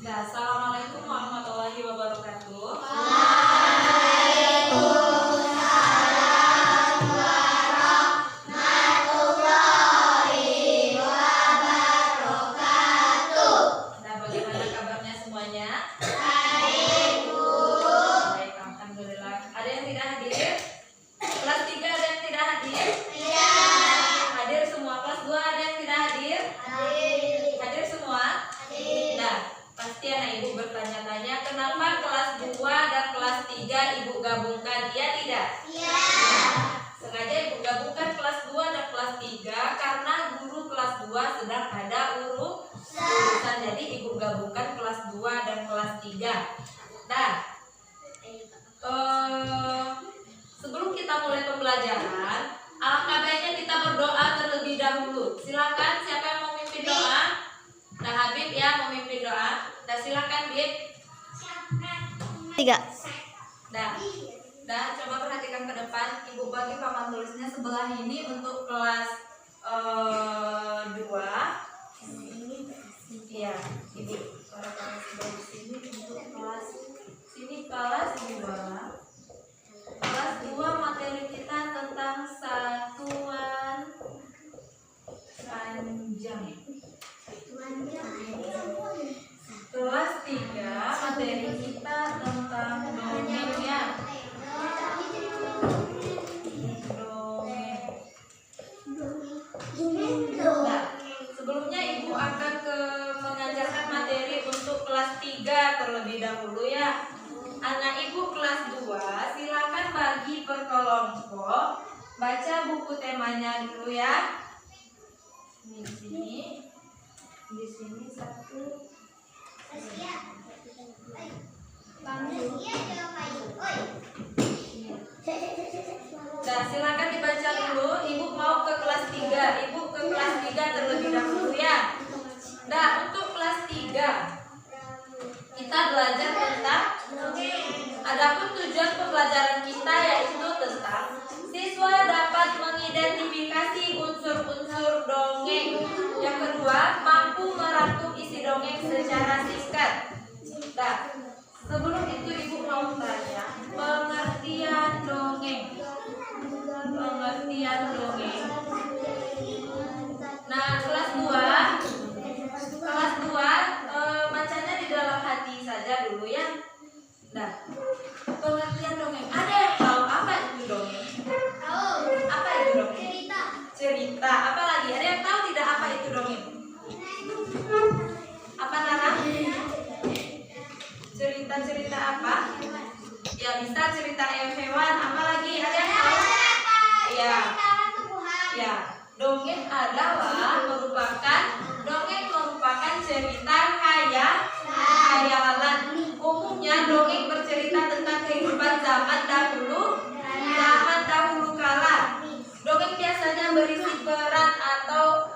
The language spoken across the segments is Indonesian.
Nah, assalamualaikum warahmatullahi wabarakatuh. Nah, bagaimana kabarnya semuanya? Baik, alhamdulillah. Ada yang tidak hadir? Kelas 3 ada yang tidak hadir? Hadir semua. Kelas 2 ada yang tidak hadir? Hadir semua? Nah, pasti anak ibu bertanya-tanya, kenapa kelas 2 dan kelas 3 ibu gabungkan? Iya tidak? Sengaja ibu gabungkan kelas 2 dan kelas 3 karena guru kelas 2 sedang ada urusan. Jadi ibu gabungkan kelas 2 dan kelas 3. Nah, sebelum kita mulai pembelajaran, alangkah baiknya kita berdoa terlebih dahulu. Silakan, siapa yang mau memimpin doa? Nah, Habib ya memimpin doa. Nah, silakan Bib. 3. Nah, coba perhatikan ke depan. Ibu bagi papan tulisnya sebelah ini untuk kelas 2. Iya, Ibu taruh sebelah sini untuk kelas kelas 2. Kelas 2 materi kita tentang satuan panjang. Kelas 3 materi kita tentang dongeng ya. Nah, sebelumnya ibu akan mengajarkan materi untuk kelas 3 terlebih dahulu ya. Anak ibu kelas 2 silakan bagi per kelompok, baca buku temanya dulu ya. Di sini satu. Nah, silakan dibaca dulu. Ibu mau ke kelas 3. Ibu ke kelas 3 terlebih dahulu ya. Nah, untuk kelas 3 kita belajar tentang adapun tujuan pembelajaran kita yaitu tentang siswa dapat mengidentifikasi unsur-unsur dongeng. Yang kedua, mampu merangkum isi dongeng secara singkat. Nah, sebelum itu ibu mau tanya, pengertian dongeng. Nah, kelas 2 bacanya di dalam hati saja dulu ya. Nah, pengertian dongeng. Ada yang tahu apa itu dongeng? Apa itu dongeng? Cerita. Apa lagi? Ada yang tahu tidak apa itu dongeng? Apa Nara? Cerita apa? Ya, bisa cerita hewan. Apa lagi? Ada yang tahu? Ya. Dongeng merupakan cerita khayalan. Umumnya dongeng bercerita tentang kehidupan zaman dahulu kala. Dongeng biasanya berisi pesan atau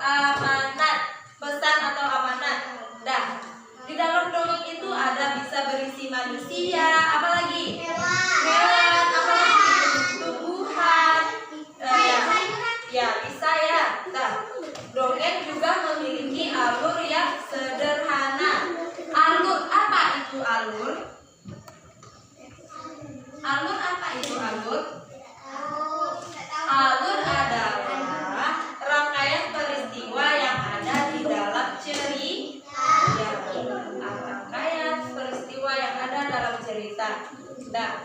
amanat. Nah, di dalam dongeng itu ada bisa berisi manusia, apalagi hewan, apalagi tumbuhan, ya bisa ya. Nah, dongeng juga memiliki alur yang sederhana. Alur apa itu alur? Alur apa itu alur? Alur adalah rangkaian peristiwa yang ada di dalam cerita. Nah,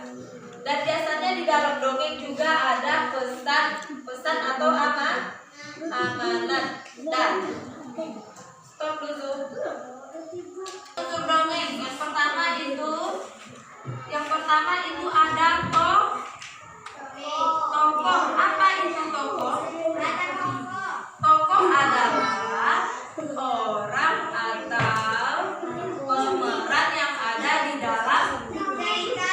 dan biasanya di dalam dongeng juga ada pesan atau amanat. Nah, stop dulu. Unsur dongeng yang pertama itu ada tokoh. Apa itu tokoh? Tokoh adalah orang atau pemeran yang ada di dalam cerita.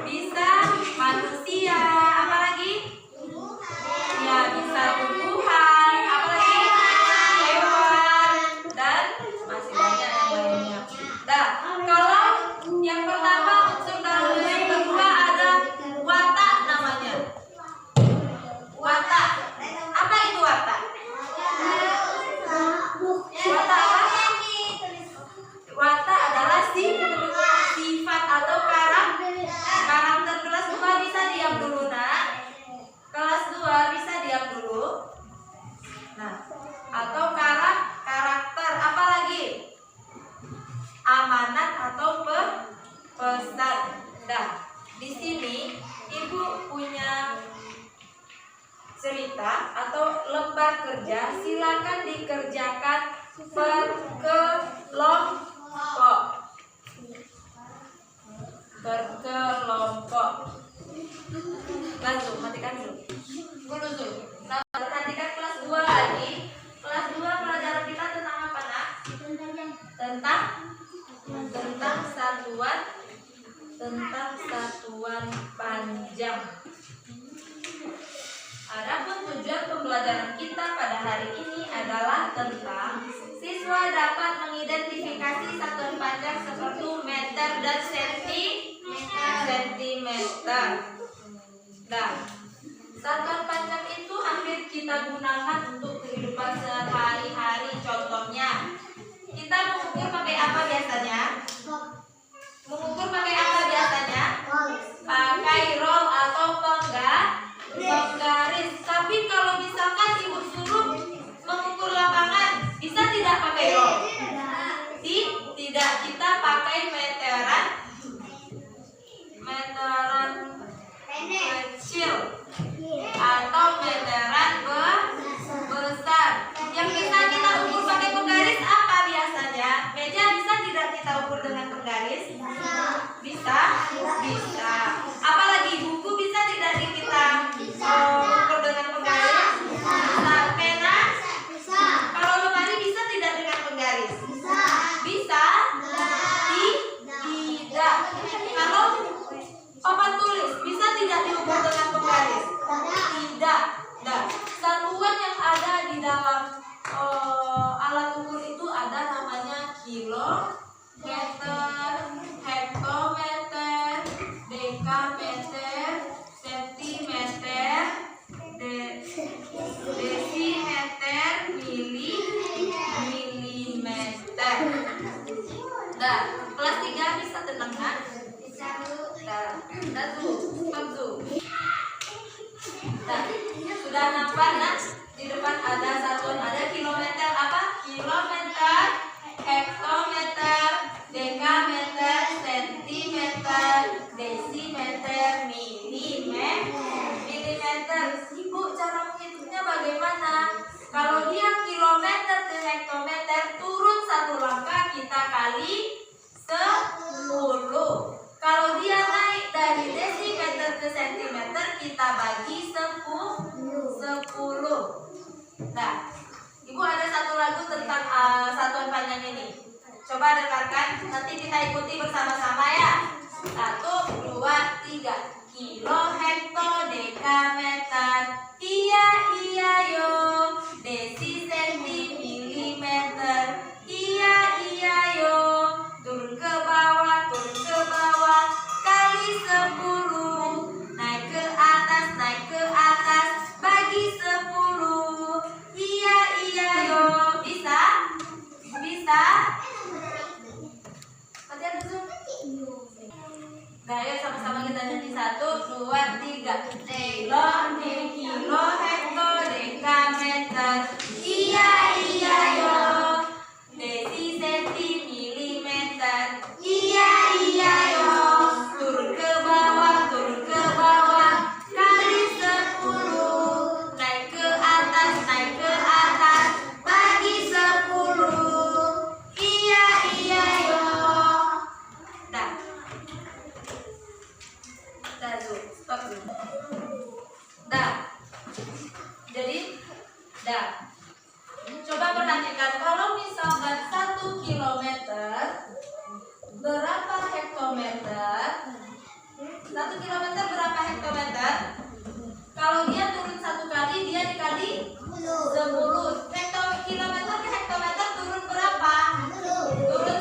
Bisa manusia, apalagi? Ya, bisa tumbuhan, apalagi? Hewan, dan masih banyak yang lainnya. Nah, kalau yang pertama unsur dalam yang kedua kerja silakan dikerjakan berkelompok. Langsung matikan dulu. Nah, perhatikan kelas 2 lagi. Kelas 2 pelajaran kita tentang apa, Nak? Tentang satuan panjang. Adapun tujuan pembelajaran kita pada hari ini adalah tentang siswa dapat mengidentifikasi satuan panjang seperti meter dan sentimeter. Nah, satuan panjang itu hampir kita gunakan untuk kehidupan sehari-hari. Contohnya, kita mengukur pakai apa biasanya? Pakai roll atau penggaris. Tapi kalau misalkan ibu suruh mengukur lapangan, bisa tidak pakai roll? Tidak, kita pakai meteran kecil atau meteran besar. Yang bisa kita ukur pakai penggaris apa biasanya? Meja bisa tidak kita ukur dengan penggaris? Bisa. Apalagi buku bisa tidak kita ukur dengan penggaris? Bisa. Pena? Kalau lemari bisa tidak dengan penggaris? Bisa. Tidak. Kalau papan tulis bisa tidak diukur dengan penggaris? Tidak. Nah, satuan yang ada di dalam alat ukur itu ada namanya kilometer, hektometer, dekameter, sentimeter, desimeter, milimeter. Nah, kelas 3 bisa tenang kan? Nah, sudah nampak kan? Di depan ada satuan, ada kilometer apa? Kilometer, hektometer, dekameter, sentimeter, desimeter, milimeter. Ibu, cara menghitungnya bagaimana? Kalau dia kilometer ke hektometer, turun satu langkah kita kali 10. Kalau dia naik dari desimeter ke sentimeter, kita bagi 10. Nah, Ibu ada satu lagu tentang satuan panjang ini. Coba dengarkan, nanti kita ikuti bersama-sama ya. 1, 2, 3. Kilo, hekto, dekameter, iya yo. Desi, senti, milimeter, iya yo. Turun ke bawah, kali 10. Naik ke atas, bagi 10. Iya yo. Bisa? Latihan dulu. Nah, ayo sama-sama kita nyanyi. 1, 2, 3. Kilo, hekto, dekameter, iya yo. Desi, senti, milimeter, iya yo. Turun ke bawah, kali 10. Naik ke atas, bagi 10. Iya yo. Nah, stop dulu. Coba perhatikan, kalau misalkan 1 kilometer berapa hektometer? 1 kilometer berapa hektometer? Kalau dia turun 1 kali, dia dikali 10. Kilometer ke hektometer turun berapa? Turun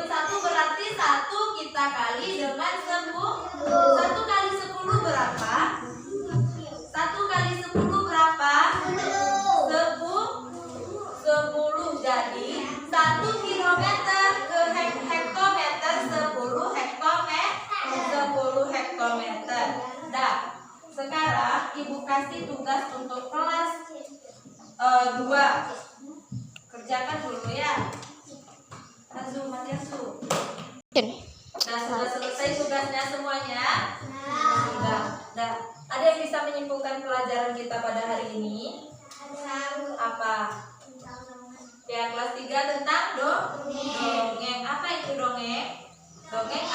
1 berarti 1 kita kali dengan 10. 1 kali 10 berapa? 1 kali 10 berapa? 10. Jadi 1 kilometer ke hektometer 10 hektometer. Nah, sekarang Ibu kasih tugas untuk kelas 2. Kerjakan dulu ya. Matiasu. Nah, sudah selesai tugasnya semuanya? Sudah. Ada yang bisa menyimpulkan pelajaran kita pada hari ini? Apa? Ya, kelas 3 tentang dongeng. Apa itu dongeng? Dongeng